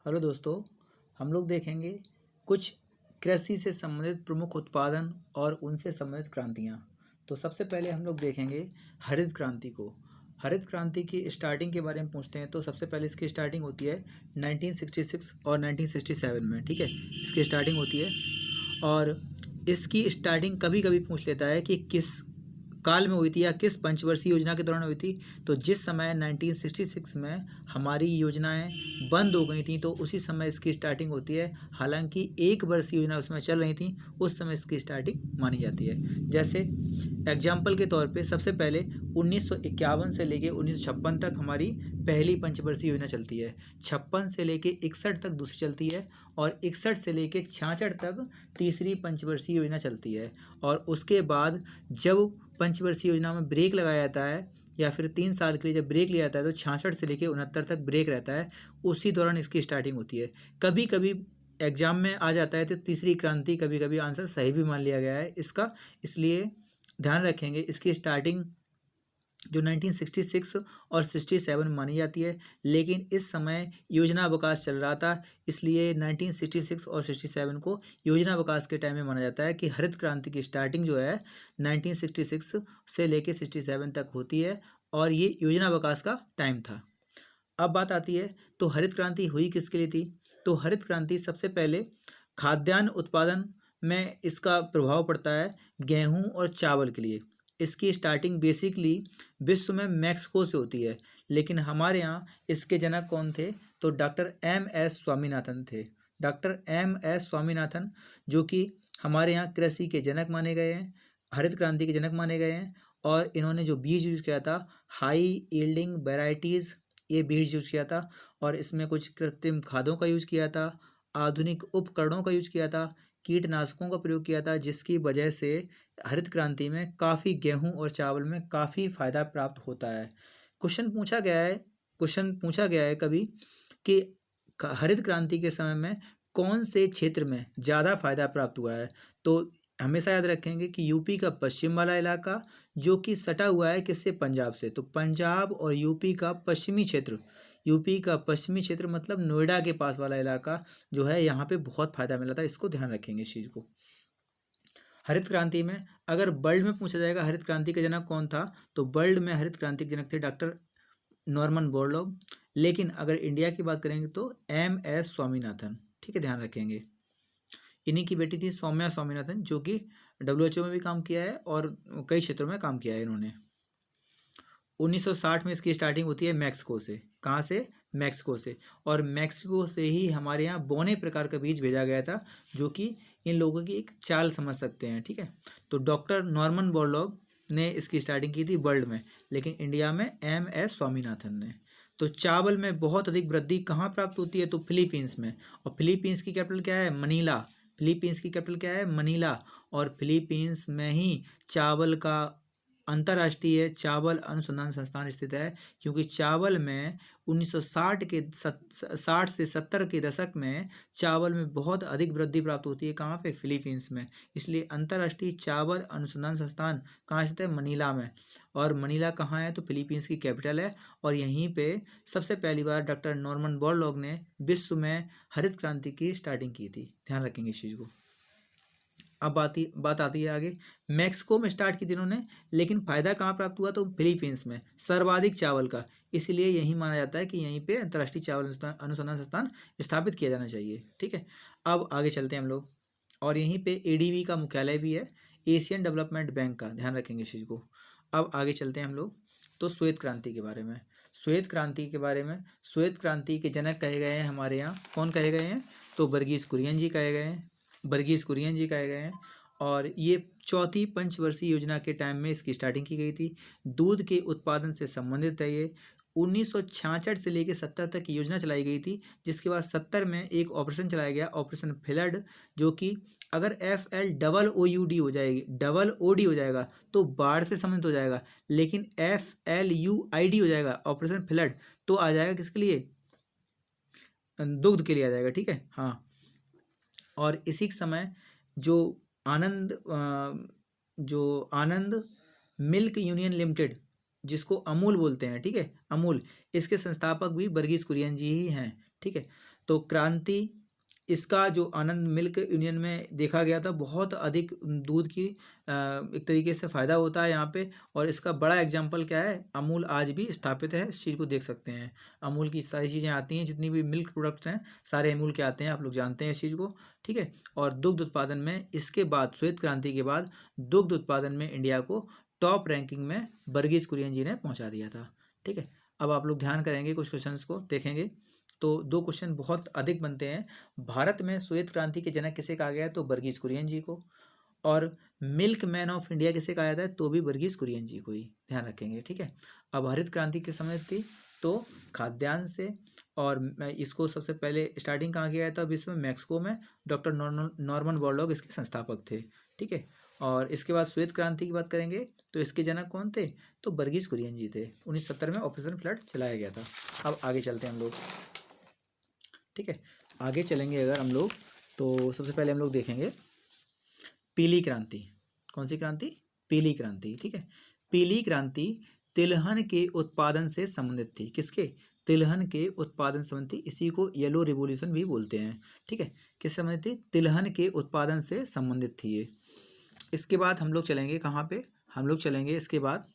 Hello दोस्तों, हम लोग देखेंगे कुछ कृषि से संबंधित प्रमुख उत्पादन और उनसे संबंधित क्रांतियाँ। तो सबसे पहले हम लोग देखेंगे हरित क्रांति को। हरित क्रांति की स्टार्टिंग के बारे में पूछते हैं तो सबसे पहले इसकी स्टार्टिंग होती है 1966 और 1967 में। ठीक है, इसकी स्टार्टिंग होती है और इसकी स्टार्टिंग कभी कभी पूछ लेता है कि किस काल में हुई थी या किस पंचवर्षीय योजना के दौरान हुई थी। तो जिस समय 1966 में हमारी योजनाएं बंद हो गई थी तो उसी समय इसकी स्टार्टिंग होती है। हालांकि एक वर्षीय योजना उसमें चल रही थी, उस समय इसकी स्टार्टिंग मानी जाती है। जैसे एग्जाम्पल के तौर पे सबसे पहले 1951 से लेके 1956 तक हमारी पहली पंचवर्षीय योजना चलती है। 56 से लेके 61 तक दूसरी चलती है और 61 से लेके 66 तक तीसरी पंचवर्षीय योजना चलती है। और उसके बाद जब पंचवर्षीय योजना में ब्रेक लगाया जाता है या फिर 3 साल के लिए जब ब्रेक लिया जाता है तो 66 से लेके 69 तक ब्रेक रहता है। उसी दौरान इसकी स्टार्टिंग होती है। कभी कभी एग्जाम में आ जाता है तो तीसरी क्रांति, कभी कभी आंसर सही भी मान लिया गया है इसका, इसलिए ध्यान रखेंगे इसकी स्टार्टिंग जो 1966 और 67 मानी जाती है। लेकिन इस समय योजना विकास चल रहा था, इसलिए 1966 और 67 को योजना विकास के टाइम में माना जाता है कि हरित क्रांति की स्टार्टिंग जो है 1966 से लेके 67 तक होती है और ये योजना विकास का टाइम था। अब बात आती है तो हरित क्रांति हुई किसके लिए थी। तो हरित क्रांति सबसे पहले खाद्यान्न उत्पादन में इसका प्रभाव पड़ता है गेहूं और चावल के लिए। इसकी स्टार्टिंग बेसिकली विश्व में मैक्सिको से होती है, लेकिन हमारे यहाँ इसके जनक कौन थे तो डॉक्टर M.S. स्वामीनाथन थे। Doctor M.S. स्वामीनाथन जो कि हमारे यहाँ कृषि के जनक माने गए हैं, हरित क्रांति के जनक माने गए हैं। और इन्होंने जो बीज यूज किया था हाई यील्डिंग वेराइटीज़, ये बीज यूज किया था और इसमें कुछ कृत्रिम खादों का यूज किया था, आधुनिक उपकरणों का यूज किया था, कीटनाशकों का प्रयोग किया था, जिसकी वजह से हरित क्रांति में काफ़ी गेहूं और चावल में काफ़ी फायदा प्राप्त होता है। क्वेश्चन पूछा गया है कभी कि हरित क्रांति के समय में कौन से क्षेत्र में ज़्यादा फायदा प्राप्त हुआ है। तो हमेशा याद रखेंगे कि यूपी का पश्चिम वाला इलाका जो कि सटा हुआ है किससे, पंजाब से। तो पंजाब और यूपी का पश्चिमी क्षेत्र, यूपी का पश्चिमी क्षेत्र मतलब नोएडा के पास वाला इलाका जो है, यहाँ पे बहुत फायदा मिला था। इसको ध्यान रखेंगे इस चीज़ को। हरित क्रांति में अगर वर्ल्ड में पूछा जाएगा हरित क्रांति का जनक कौन था तो वर्ल्ड में हरित क्रांति के जनक थे डॉक्टर नॉर्मन बोरलॉग। लेकिन अगर इंडिया की बात करेंगे तो M.S. स्वामीनाथन। ठीक है, ध्यान रखेंगे। इन्हीं की बेटी थी सौम्या स्वामीनाथन जो कि WHO में भी काम किया है और कई क्षेत्रों में काम किया है इन्होंने। 1960 में इसकी स्टार्टिंग होती है मैक्सिको से। कहाँ से? मैक्सिको से। और मैक्सिको से ही हमारे यहाँ बोने प्रकार का बीज भेजा गया था जो कि इन लोगों की एक चाल समझ सकते हैं। ठीक है, तो डॉक्टर नॉर्मन बोरलॉग ने इसकी स्टार्टिंग की थी वर्ल्ड में, लेकिन इंडिया में M.S. स्वामीनाथन ने। तो चावल में बहुत अधिक वृद्धि कहाँ प्राप्त होती है तो फिलीपींस में। और फिलीपींस की कैपिटल क्या है? मनीला। फिलीपींस की कैपिटल क्या है? मनीला। और फिलीपींस में ही चावल का अंतर्राष्ट्रीय चावल अनुसंधान संस्थान स्थित है, क्योंकि चावल में 1960 के 60 से 70 के दशक में चावल में बहुत अधिक वृद्धि प्राप्त होती है। कहाँ पे? फिलीपींस में। इसलिए अंतर्राष्ट्रीय चावल अनुसंधान संस्थान कहाँ स्थित है? मनीला में। और मनीला कहाँ है तो फिलीपींस की कैपिटल है। और यहीं पे सबसे पहली बार डॉक्टर नॉर्मन बोरलॉग ने विश्व में हरित क्रांति की स्टार्टिंग की थी। ध्यान रखेंगे इस चीज़ को। अब बात आती है आगे। मैक्सिको में स्टार्ट की थी इन्होंने, लेकिन फ़ायदा कहाँ प्राप्त हुआ तो फिलीपींस में सर्वाधिक चावल का। इसलिए यही माना जाता है कि यहीं पे अंतर्राष्ट्रीय चावल अनुसंधान संस्थान स्थापित किया जाना चाहिए। ठीक है, अब आगे चलते हैं हम लोग। और यहीं पे ADB का मुख्यालय भी है, एशियन डेवलपमेंट बैंक का। ध्यान रखेंगे इस चीज़ को। अब आगे चलते हैं हम लोग तो श्वेत क्रांति के बारे में। श्वेत क्रांति के जनक कहे गए हैं हमारे यहाँ। कौन कहे गए हैं तो वर्गीज कुरियन जी कहे गए हैं। और ये चौथी पंचवर्षीय योजना के टाइम में इसकी स्टार्टिंग की गई थी। दूध के उत्पादन से संबंधित है ये। 1966 से लेकर 70 तक की योजना चलाई गई थी, जिसके बाद 70 में एक ऑपरेशन चलाया गया, ऑपरेशन फ्लड, जो कि अगर FLOOD हो जाएगा तो बाढ़ से संबंधित हो जाएगा, लेकिन FLUID हो जाएगा ऑपरेशन फ्लड तो आ जाएगा किसके लिए? दुग्ध के लिए आ जाएगा। ठीक है, हाँ। और इसी समय जो आनंद मिल्क यूनियन लिमिटेड, जिसको अमूल बोलते हैं, ठीक है, अमूल, इसके संस्थापक भी वर्गीज कुरियन जी ही हैं। ठीक है। तो क्रांति, इसका जो आनंद मिल्क यूनियन में देखा गया था, बहुत अधिक दूध की एक तरीके से फ़ायदा होता है यहाँ पे। और इसका बड़ा एग्जांपल क्या है, अमूल आज भी स्थापित है, इस चीज़ को देख सकते हैं। अमूल की सारी चीज़ें आती हैं, जितनी भी मिल्क प्रोडक्ट्स हैं सारे अमूल के आते हैं, आप लोग जानते हैं इस चीज़ को, ठीक है। और दुग्ध उत्पादन में इसके बाद, श्वेत क्रांति के बाद दुग्ध उत्पादन में इंडिया को टॉप रैंकिंग में वर्गीज कुरियन जी ने पहुँचा दिया था, ठीक है। अब आप लोग ध्यान करेंगे, कुछ क्वेश्चंस को देखेंगे तो 2 क्वेश्चन बहुत अधिक बनते हैं। भारत में श्वेत क्रांति के जनक किसे कहा गया है, तो वर्गीज कुरियन जी को। और मिल्क मैन ऑफ इंडिया किसे कहा जाता है, तो भी वर्गीज कुरियन जी को ही ध्यान रखेंगे, ठीक है। अब हरित क्रांति किस समय थी, तो खाद्यान्न से। और इसको सबसे पहले स्टार्टिंग कहाँ किया गया था विश्व में, मैक्सिको में। डॉक्टर नॉर्मन बोरलॉग इसके संस्थापक थे, ठीक है। और इसके बाद श्वेत क्रांति की बात करेंगे तो इसके जनक कौन थे, तो वर्गीज कुरियन जी थे। 1970 में ऑपरेशन फ्लड चलाया गया था। अब आगे चलते हैं हम लोग, ठीक है। आगे चलेंगे अगर हम लोग, तो सबसे पहले हम लोग देखेंगे पीली क्रांति। कौन सी क्रांति, पीली क्रांति, ठीक है। पीली क्रांति तिलहन के उत्पादन से संबंधित थी। किसके, तिलहन के उत्पादन से संबंधित थी। इसी को येलो रिवॉल्यूशन भी बोलते हैं, ठीक है। किससे संबंधित थी, तिलहन के उत्पादन से संबंधित थी ये। इसके बाद हम लोग चलेंगे कहाँ पे, हम लोग चलेंगे इसके बाद,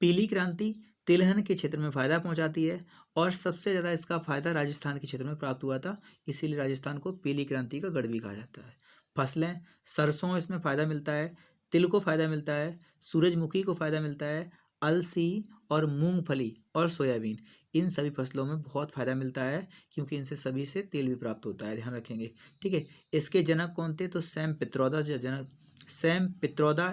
पीली क्रांति तिलहन के क्षेत्र में फ़ायदा पहुंचाती है और सबसे ज़्यादा इसका फ़ायदा राजस्थान के क्षेत्र में प्राप्त हुआ था, इसीलिए राजस्थान को पीली क्रांति का गढ़ भी कहा जाता है। फसलें, सरसों इसमें फ़ायदा मिलता है, तिल को फ़ायदा मिलता है, सूरजमुखी को फ़ायदा मिलता है, अलसी और मूंगफली और सोयाबीन, इन सभी फसलों में बहुत फ़ायदा मिलता है, क्योंकि इनसे सभी से तेल भी प्राप्त होता है, ध्यान रखेंगे, ठीक है। इसके जनक कौन थे, तो सैम पित्रोदा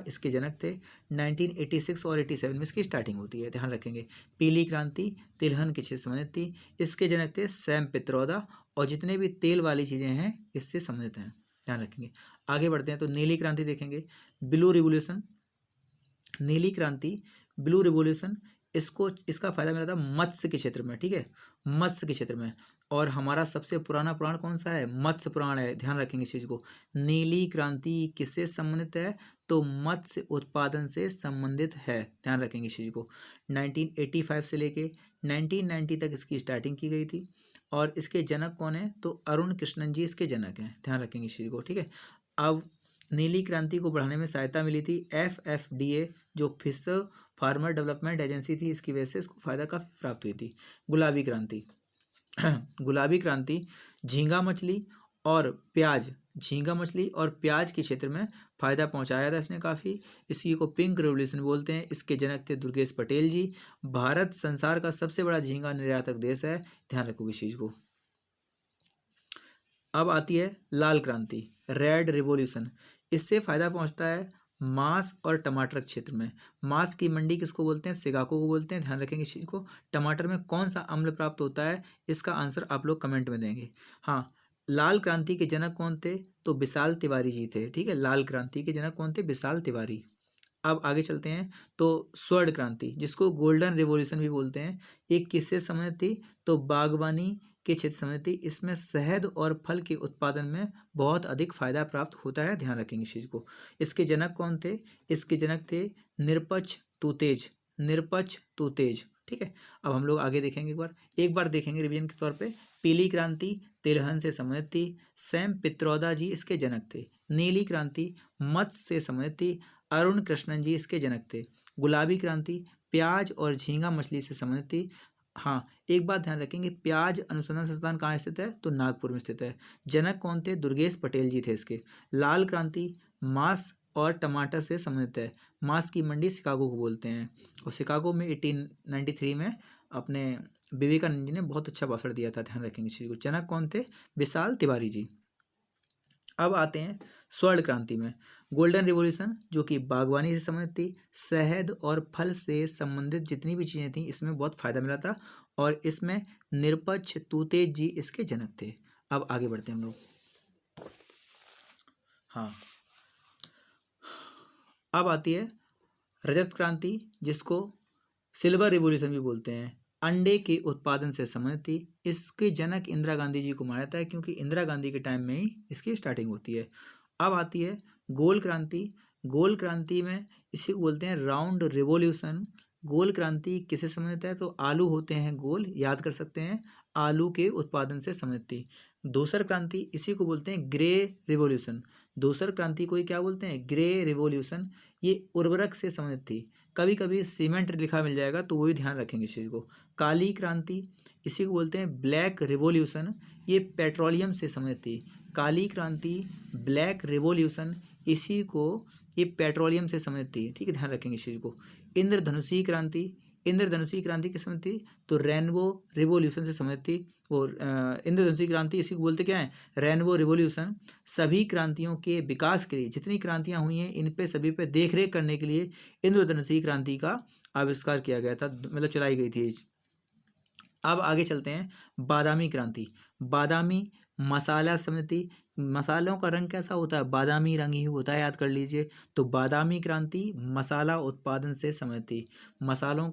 इसके जनक थे। 1986 और 87 में इसकी स्टार्टिंग होती है, ध्यान रखेंगे। पीली क्रांति तिलहन के क्षेत्र से संबंधित थी, इसके जनक थे सैम पित्रोदा, और जितने भी तेल वाली चीज़ें हैं इससे संबंधित हैं, ध्यान रखेंगे। आगे बढ़ते हैं तो नीली क्रांति देखेंगे, ब्लू रिवोल्यूशन। नीली क्रांति, ब्लू रिवोल्यूशन, इसका फायदा मिला था मत्स्य के क्षेत्र में, ठीक है, मत्स्य के क्षेत्र में। और हमारा सबसे पुराना पुराण कौन सा है, मत्स्य पुराण है, ध्यान रखेंगे इस चीज़ को। नीली क्रांति किससे संबंधित है, तो मत्स्य उत्पादन से संबंधित है, ध्यान रखेंगे इस चीज़ को। 1985 से लेके 1990 तक इसकी स्टार्टिंग की गई थी। और इसके जनक कौन है, तो अरुण कृष्णन जी इसके जनक हैं, ध्यान रखेंगे इस चीज़ को, ठीक है। अब नीली क्रांति को बढ़ाने में सहायता मिली थी FFDA, जो फिश फार्मर डेवलपमेंट एजेंसी थी, इसकी वजह से इसको फायदा काफ़ी प्राप्त हुई थी। गुलाबी क्रांति गुलाबी क्रांति झींगा मछली और प्याज, झींगा मछली और प्याज के क्षेत्र में फ़ायदा पहुंचाया था इसने काफ़ी, इसी को पिंक रेवोल्यूशन बोलते हैं। इसके जनक थे दुर्गेश पटेल जी। भारत संसार का सबसे बड़ा झींगा निर्यातक देश है, ध्यान रखोगे इस चीज़ को। अब आती है लाल क्रांति, रेड रिवॉल्यूशन। इससे फ़ायदा पहुंचता है मांस और टमाटर क्षेत्र में। मांस की मंडी किसको बोलते हैं, सिकागो को बोलते हैं, ध्यान रखेंगे इस चीज़ को। टमाटर में कौन सा अम्ल प्राप्त होता है, इसका आंसर आप लोग कमेंट में देंगे। हाँ, लाल क्रांति के जनक कौन थे, तो विशाल तिवारी जी थे, ठीक है। लाल क्रांति के जनक कौन थे, विशाल तिवारी। अब आगे चलते हैं तो स्वर्ण क्रांति, जिसको गोल्डन रिवॉल्यूशन भी बोलते हैं, एक किससे संबंधित थी, तो बागवानी के क्षेत्र संबंधित थी। इसमें शहद और फल के उत्पादन में बहुत अधिक फायदा प्राप्त होता है, ध्यान रखेंगे इस चीज़ को। इसके जनक कौन थे, इसके जनक थे निरपक्ष तुतेज, निरपक्ष तुतेज, ठीक है। अब हम लोग आगे देखेंगे, एक बार देखेंगे रिवीजन के तौर पे। पीली क्रांति तिलहन से संबंधित थी, सैम पित्रोदा जी इसके जनक थे। नीली क्रांति मत्स्य से संबंधित थी, अरुण कृष्णन जी इसके जनक थे। गुलाबी क्रांति प्याज और झींगा मछली से संबंधित थी। हाँ, एक बात ध्यान रखेंगे, प्याज अनुसंधान संस्थान कहाँ स्थित है, तो नागपुर में स्थित है। जनक कौन थे, दुर्गेश पटेल जी थे इसके। लाल क्रांति मांस और टमाटर से संबंधित है। मांस की मंडी शिकागो को बोलते हैं, और शिकागो में 1893 में अपने विवेकानंद जी ने बहुत अच्छा भाषण दिया था, ध्यान रखेंगे इस चीज़ को। जनक कौन थे, विशाल तिवारी जी। अब आते हैं स्वर्ण क्रांति में, गोल्डन रिवॉल्यूशन, जो कि बागवानी से संबंधित थी। शहद और फल से संबंधित जितनी भी चीज़ें थी इसमें बहुत फायदा मिला था, और इसमें निरपक्ष तुतेज जी इसके जनक थे। अब आगे बढ़ते हैं हम लोग। हाँ, अब आती है रजत क्रांति, जिसको सिल्वर रिवॉल्यूशन भी बोलते हैं। अंडे के उत्पादन से संबंधित थी। इसके जनक इंदिरा गांधी जी को माना जाता है, क्योंकि इंदिरा गांधी के टाइम में ही इसकी स्टार्टिंग होती है। अब आती है गोल क्रांति। गोल क्रांति में इसी को बोलते हैं राउंड रिवॉल्यूशन। गोल क्रांति किससे संबंधित है, तो आलू होते हैं गोल, याद कर सकते हैं। आलू के उत्पादन से संबंधित थी। धूसर क्रांति, इसी को बोलते हैं ग्रे रिवॉल्यूशन। धूसर क्रांति को ही क्या बोलते हैं? Grey revolution. ये उर्वरक से संबंधित थी। कभी कभी सीमेंट लिखा मिल जाएगा तो वो भी ध्यान रखेंगे इस चीज़ को। काली क्रांति, इसी को बोलते हैं ब्लैक रिवॉल्यूशन। ये पेट्रोलियम से संबंधित थी। काली क्रांति, ब्लैक रिवॉल्यूशन, इसी को ये पेट्रोलियम से संबंधित थी। ठीक है, ध्यान रखेंगे इस चीज़ को। इंद्रधनुषी क्रांति, इंद्रधनुषी क्रांति किस संबंधित थी? तो रेनबो रिवॉल्यूशन से संबंधित थी। और इंद्रधनुषी क्रांति, इसी को बोलते क्या है? Rainbow revolution. सभी क्रांतियों के विकास के लिए, जितनी क्रांतियां हुई हैं इन पे सभी पे देख रेख करने के लिए इंद्रधनुषी क्रांति का आविष्कार किया गया था, मतलब चलाई गई थी। अब आगे चलते हैं। बादामी क्रांति, बादामी मसाला समिति, मसालों का रंग कैसा होता है? बादामी रंग ही होता है, याद कर लीजिए। तो बादामी क्रांति मसाला उत्पादन से संबंधित। मसालों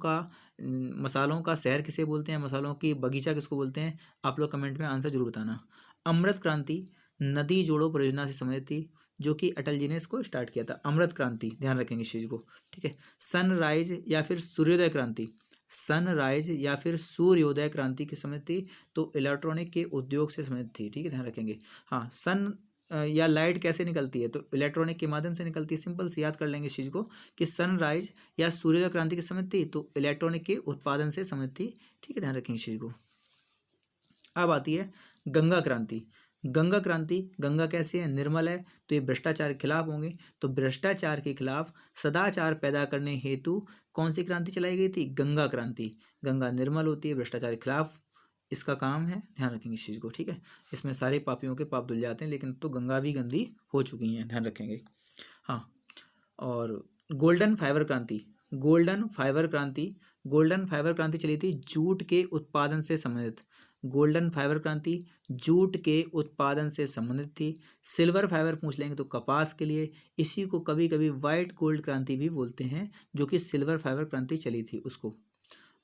का शहर किसे बोलते हैं? मसालों की बगीचा किसको बोलते हैं? आप लोग कमेंट में आंसर जरूर बताना। अमृत क्रांति नदी जोड़ो परियोजना से संबंधित थी, जो कि अटल जी ने इसको स्टार्ट किया था। अमृत क्रांति, ध्यान रखेंगे इस चीज़ को। ठीक है। सनराइज या फिर सूर्योदय क्रांति, सनराइज या फिर सूर्योदय क्रांति की संबंधित थी, तो इलेक्ट्रॉनिक के उद्योग से संबंधित थी। ठीक है, ध्यान रखेंगे। हाँ, सन या लाइट कैसे निकलती है? तो इलेक्ट्रॉनिक के माध्यम से निकलती है। सिंपल से याद कर लेंगे इस चीज़ को कि सनराइज या सूर्योदय क्रांति की संबंधित थी, तो इलेक्ट्रॉनिक के उत्पादन से संबंधित थी। ठीक है, ध्यान रखेंगे इस चीज़ को। अब आती है गंगा क्रांति। गंगा क्रांति, गंगा कैसी है? निर्मल है, तो ये भ्रष्टाचार के खिलाफ होंगे। तो भ्रष्टाचार के खिलाफ सदाचार पैदा करने हेतु कौन सी क्रांति चलाई गई थी? गंगा क्रांति। गंगा निर्मल होती है, भ्रष्टाचार के खिलाफ इसका काम है, ध्यान रखेंगे इस चीज़ को। ठीक है, इसमें सारे पापियों के पाप धुल जाते हैं, लेकिन तो गंगा भी गंदी हो चुकी हैं, ध्यान रखेंगे। हाँ, और गोल्डन फाइबर क्रांति, गोल्डन फाइबर क्रांति, गोल्डन फाइबर क्रांति चली थी जूट के उत्पादन से संबंधित। गोल्डन फाइबर क्रांति जूट के उत्पादन से संबंधित थी। सिल्वर फाइबर पूछ लेंगे तो कपास के लिए, इसी को कभी कभी वाइट गोल्ड क्रांति भी बोलते हैं, जो कि सिल्वर फाइबर क्रांति चली थी उसको।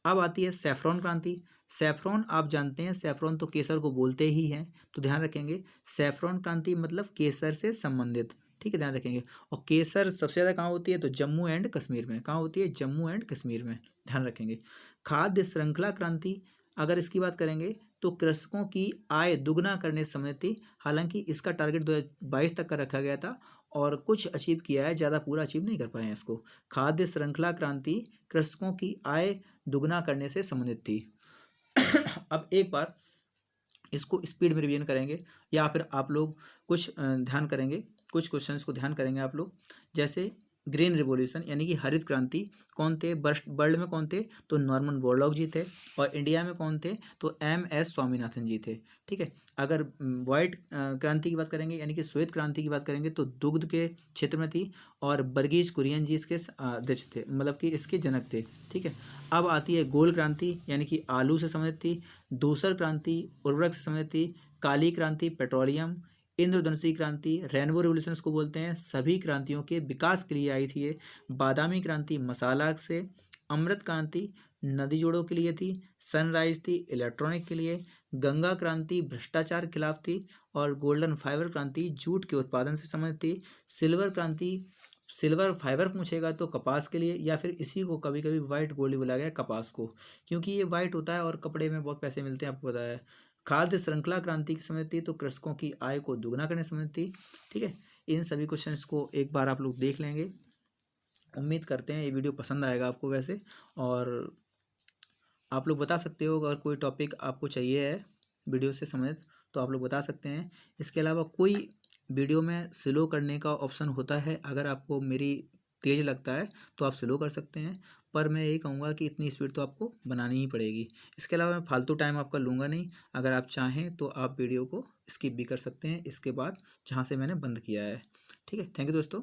अब आती है सैफरॉन क्रांति। सैफरॉन आप जानते हैं, सैफरॉन तो केसर को बोलते ही हैं, तो ध्यान रखेंगे सैफरॉन क्रांति मतलब केसर से संबंधित। ठीक है, ध्यान रखेंगे। और केसर सबसे ज़्यादा कहाँ होती है? तो जम्मू एंड कश्मीर में। कहाँ होती है? जम्मू एंड कश्मीर में, ध्यान रखेंगे। खाद्य श्रृंखला क्रांति, अगर इसकी बात करेंगे तो कृषकों की आय दुगना करने से संबंधित थी। हालांकि इसका टारगेट 2022 तक का रखा गया था और कुछ अचीव किया है, ज़्यादा पूरा अचीव नहीं कर पाए हैं इसको। खाद्य श्रृंखला क्रांति कृषकों की आय दुगना करने से संबंधित थी। अब एक बार इसको स्पीड में रिवीजन करेंगे, या फिर आप लोग कुछ ध्यान करेंगे, कुछ क्वेश्चंस को ध्यान करेंगे आप लोग। जैसे ग्रीन रिवॉल्यूशन यानी कि हरित क्रांति कौन थे? वर्ल्ड में कौन थे? तो नॉर्मन बोरलॉग जी थे। और इंडिया में कौन थे? तो MS स्वामीनाथन जी थे। ठीक है। अगर व्हाइट क्रांति की बात करेंगे यानी कि श्वेत क्रांति की बात करेंगे तो दुग्ध के क्षेत्र में थी, और वर्गीज कुरियन जी इसके अध्यक्ष थे, मतलब कि इसके जनक थे। ठीक है। अब आती है गोल क्रांति यानी कि आलू से संबंधित थी। दूसर क्रांति उर्वरक से संबंधित थी। काली क्रांति पेट्रोलियम। इंद्रधनुषी क्रांति रेनबो रिवोल्यूशन को बोलते हैं, सभी क्रांतियों के विकास के लिए आई थी ये। बादामी क्रांति मसाला से। अमृत क्रांति नदी जोड़ों के लिए थी। सनराइज थी इलेक्ट्रॉनिक के लिए। गंगा क्रांति भ्रष्टाचार के खिलाफ थी। और गोल्डन फाइबर क्रांति जूट के उत्पादन से संबंधित थी। सिल्वर क्रांति, सिल्वर फाइबर पूछेगा तो कपास के लिए, या फिर इसी को कभी कभी वाइट गोल्ड बोला गया कपास को, क्योंकि ये वाइट होता है और कपड़े में बहुत पैसे मिलते हैं, आपको पता है। खाद्य श्रृंखला क्रांति की समझ थी, तो कृषकों की आय को दुगना करने समझ थी। ठीक है, इन सभी क्वेश्चंस को एक बार आप लोग देख लेंगे। उम्मीद करते हैं ये वीडियो पसंद आएगा आपको वैसे, और आप लोग बता सकते हो अगर कोई टॉपिक आपको चाहिए है वीडियो से संबंधित तो आप लोग बता सकते हैं। इसके अलावा कोई वीडियो में स्लो करने का ऑप्शन होता है, अगर आपको मेरी तेज़ लगता है तो आप स्लो कर सकते हैं, पर मैं यही कहूँगा कि इतनी स्पीड तो आपको बनानी ही पड़ेगी। इसके अलावा मैं फालतू टाइम आपका लूँगा नहीं, अगर आप चाहें तो आप वीडियो को स्किप भी कर सकते हैं इसके बाद जहाँ से मैंने बंद किया है। ठीक है, थैंक यू दोस्तों।